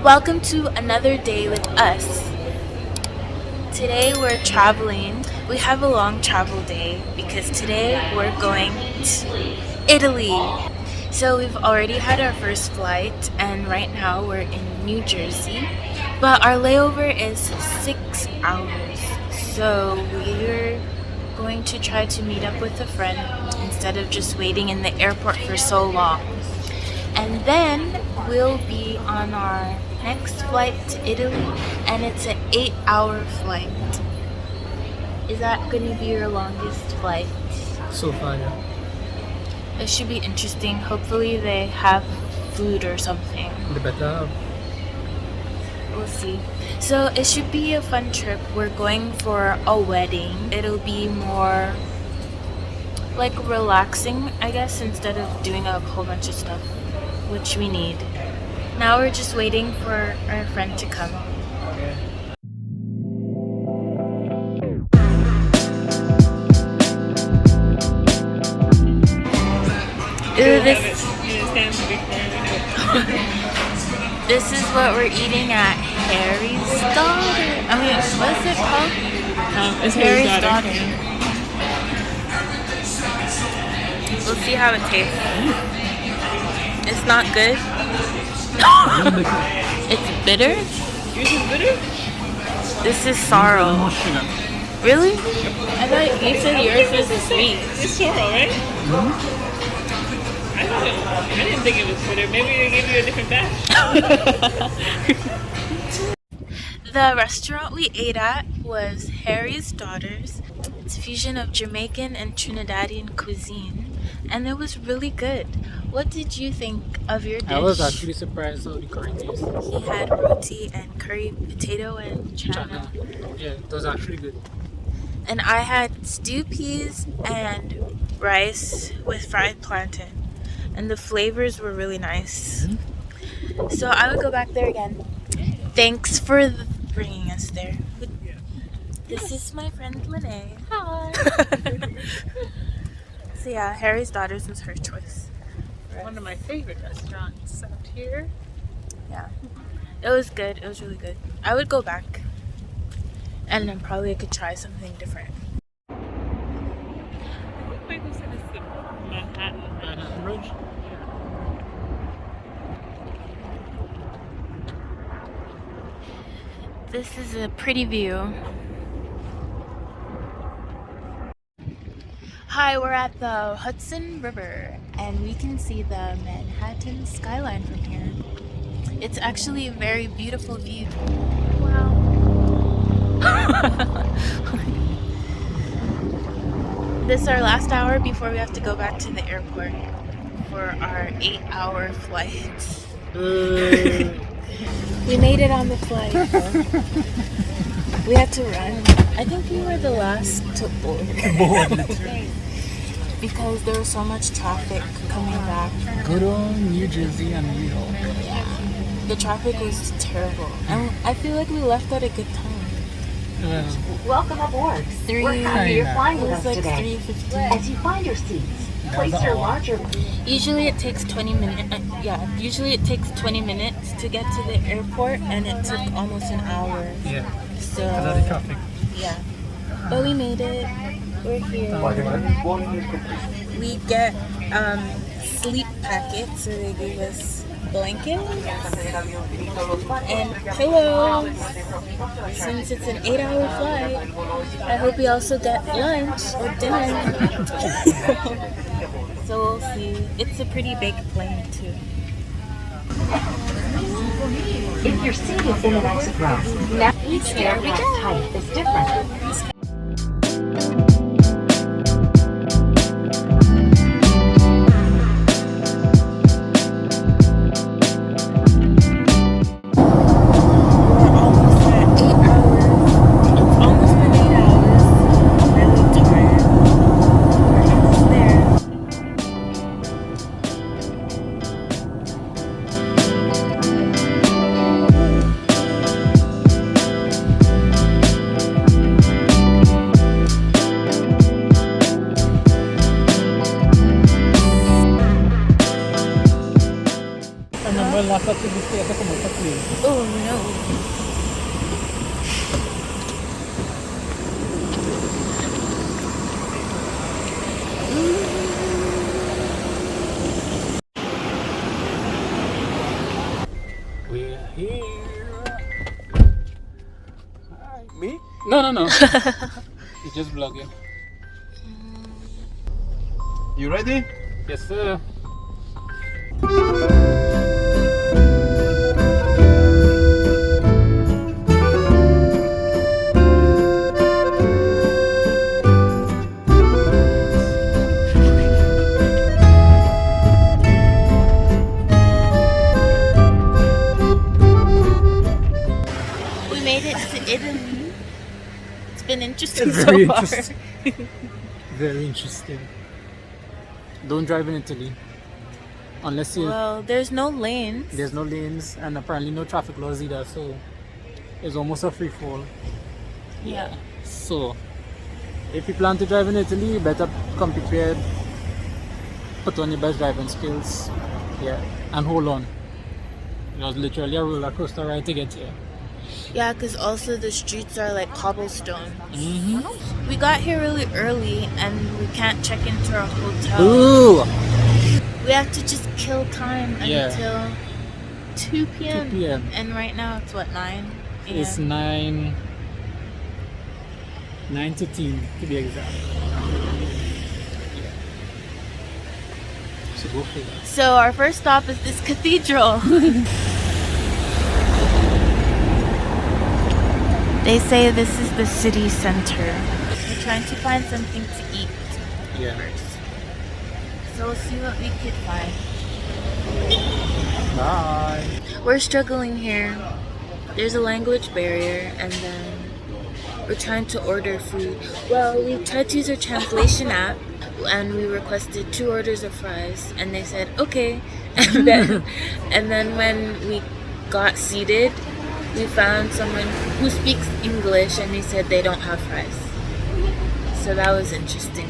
Welcome to another day with us. Today we're traveling. We have a long travel day because today we're going to Italy. So we've already had our first flight and right now we're in New Jersey. But our layover is 6 hours. So we're going to try to meet up with a friend instead of just waiting in the airport for so long. And then we'll be on our next flight to Italy, and it's an 8-hour flight. Is that going to be your longest flight? So far, yeah. It should be interesting. Hopefully they have food or something. The better. We'll see. So it should be a fun trip. We're going for a wedding. It'll be more like relaxing, I guess, instead of doing a whole bunch of stuff, which we need. Now we're just waiting for our friend to come. Ooh, this is what we're eating at Harry's Daughter. I mean, what's it called? It's Harry's Daughter. We'll see how it tastes. It's not good. It's bitter. Yours is bitter? This is sorrow. Really? I thought you said yours was sweet. It's sorrow, right? Mm-hmm. I didn't think it was bitter. Maybe they gave you a different batch. The restaurant we ate at was Harry's Daughters. It's a fusion of Jamaican and Trinidadian cuisine, and it was really good. What did you think of your dish? I was actually surprised how the curry tasted. He had roti and curry potato and chana. Yeah, it was actually good. And I had stew peas and rice with fried plantain. And the flavors were really nice. Mm-hmm. So I would go back there again. Thanks for bringing us there. This is my friend Lene. Hi. So yeah, Harry's Daughters was her choice. One of my favorite restaurants out here. Yeah. It was good. It was really good. I would go back. And then probably I could try something different. What place is this? Manhattan Bridge. This is a pretty view. Hi, we're at the Hudson River and we can see the Manhattan skyline from here. It's actually a very beautiful view. Wow. This is our last hour before we have to go back to the airport for our 8-hour flight. We made it on the flight. We had to run. I think we were the last to board. Because there was so much traffic coming back. Good on New Jersey and New York. Yeah. The traffic was terrible. And I feel like we left at a good time. Welcome aboard. We're happy you're flying with us like today. 3:15. As you find your seats, place your larger. Usually it takes 20 minutes. Usually it takes 20 minutes to get to the airport, and it took almost an hour. Yeah. So Because of the traffic. yeah, but we made it. We're here. We get sleep packets, so they gave us blankets and pillows. Since it's an 8-hour flight, I hope we also get lunch or dinner. So we'll see. It's a pretty big plane too. If your seat is in an exit row, now each aircraft type is different. que viste esa como esta clean. Oh no. We're here. Hi. Me? No. It's just vlogging. You ready? Yes, sir. We made it to Italy. It's been interesting Very so far. interesting. Very interesting. Don't drive in Italy unless you. Well, there's no lanes. There's no lanes and apparently no traffic laws either, so it's almost a free fall. Yeah. So, if you plan to drive in Italy, you better come prepared. Put on your best driving skills. Yeah, and hold on. It was literally a roller coaster ride to get here. Yeah, because also the streets are like cobblestone. We got here really early and we can't check into our hotel. Ooh! We have to just kill time Yeah. until 2 p.m. 2 p.m. And right now it's what, 9? It's 9 to 10 to be exact. Yeah. So go for that. So our first stop is this cathedral. They say this is the city center. We're trying to find something to eat Yeah. first. So we'll see what we could find. Bye. We're struggling here. There's a language barrier and then we're trying to order food. Well, we tried to use our translation app and we requested 2 orders of fries and they said okay. And then when we got seated, we found someone who speaks English and they said they don't have fries. So that was interesting.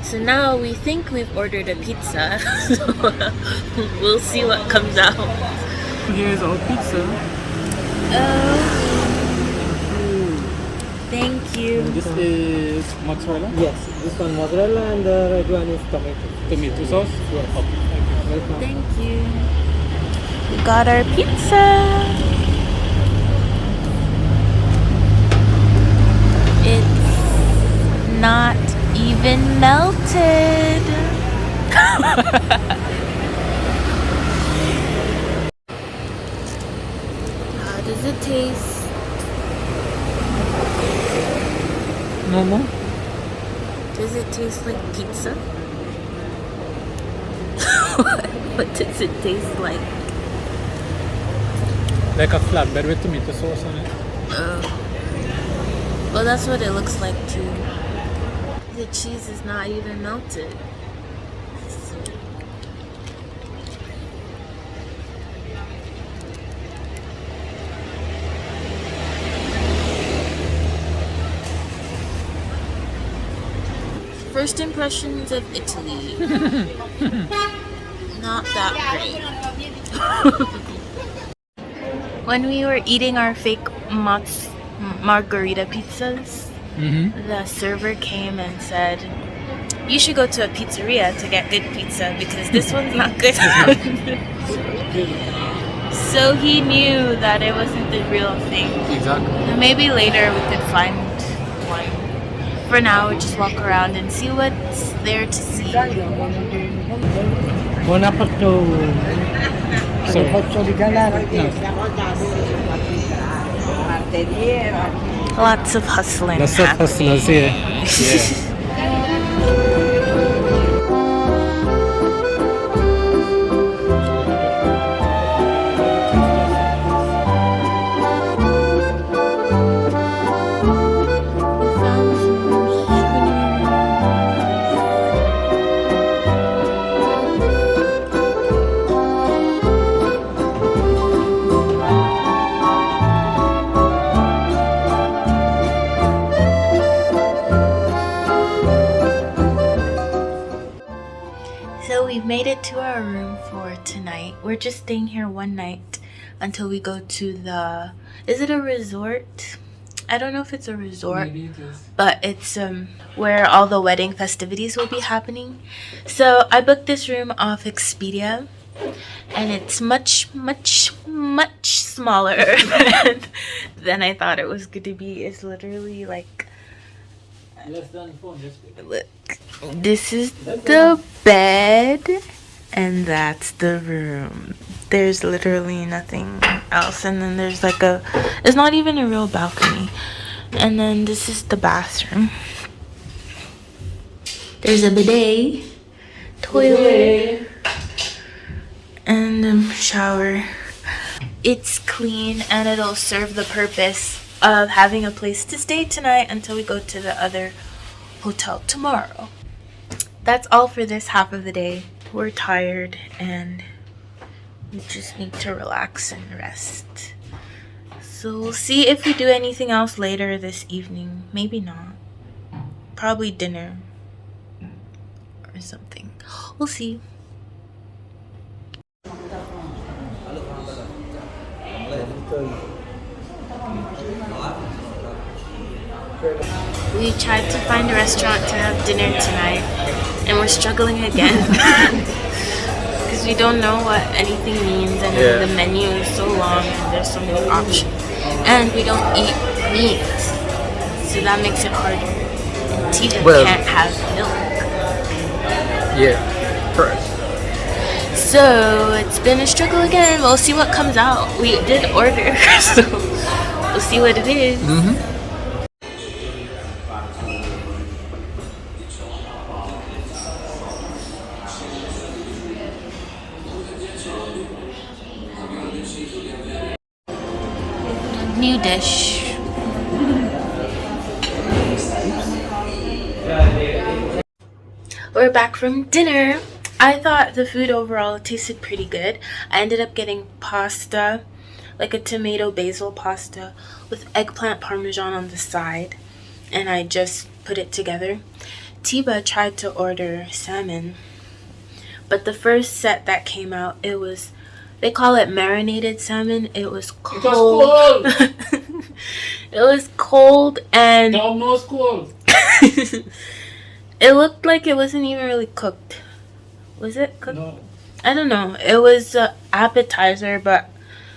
So now we think we've ordered a pizza. So we'll see what comes out. Here's our pizza. Oh, thank you. This is mozzarella. Yes, this one mozzarella and the red one is tomato. Tomato sauce. Yes. Okay, thank you. Welcome. Thank you. We got our pizza. It's not even melted. How does it taste? No more? Does it taste like pizza? What does it taste like? Like a flatbread with tomato sauce on it. Well, that's what it looks like too. The cheese is not even melted. First impressions of Italy. Not that great. When we were eating our fake margarita pizzas, the server came and said, "You should go to a pizzeria to get good pizza because this one's not good." So he knew that it wasn't the real thing. Exactly. And maybe later we could find one. For now, we'll just walk around and see what's there to see. Buon appetito. So, Faccio di calare. Lots of hustling. lots of happening. hustlers here. Yeah. made it to our room for tonight. We're just staying here one night until we go to the, is it a resort? I don't know if it's a resort. Maybe it is. But it's where all the wedding festivities will be happening. So I booked this room off Expedia, and it's much smaller than I thought it was going to be. It's literally like, Less than 400 square. look, this is the bed, and that's the room. There's literally nothing else, and then there's like it's not even a real balcony. And then this is the bathroom. There's a bidet, toilet, and shower. It's clean, and it'll serve the purpose of having a place to stay tonight until we go to the other hotel tomorrow. That's all for this half of the day. We're tired and we just need to relax and rest. So we'll see if we do anything else later this evening. Maybe not. Probably dinner or something. We'll see. We tried to find a restaurant to have dinner tonight, and we're struggling again. Because we don't know what anything means, and the menu is so long and there's so many options. And we don't eat meat, so that makes it harder. And Tita can't have milk. Yeah, correct. So it's been a struggle again. We'll see what comes out. We did order, so we'll see what it is. New dish. We're back from dinner. I thought the food overall tasted pretty good. I ended up getting pasta, like a tomato basil pasta with eggplant parmesan on the side, and I just put it together. Tiba tried to order salmon, but the first set that came out, they call it marinated salmon. It was cold. It was cold and Almost cold. it looked like it wasn't even really cooked. Was it cooked? No. I don't know. It was an appetizer, but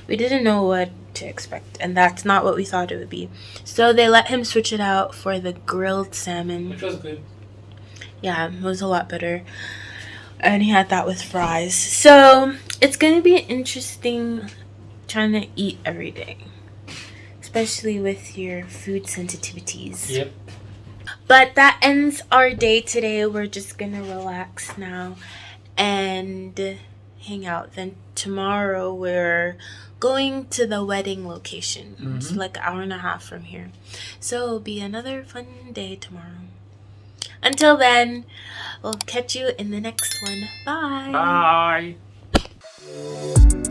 we didn't know what to expect, and that's not what we thought it would be. So they let him switch it out for the grilled salmon. Which was good. Yeah, it was a lot better. And he had that with fries. So it's going to be interesting trying to eat every day, especially with your food sensitivities. Yep. But that ends our day today. We're just going to relax now and hang out. Then tomorrow we're going to the wedding location. It's like an hour and a half from here. So it'll be another fun day tomorrow. Until then, we'll catch you in the next one. Bye. Bye.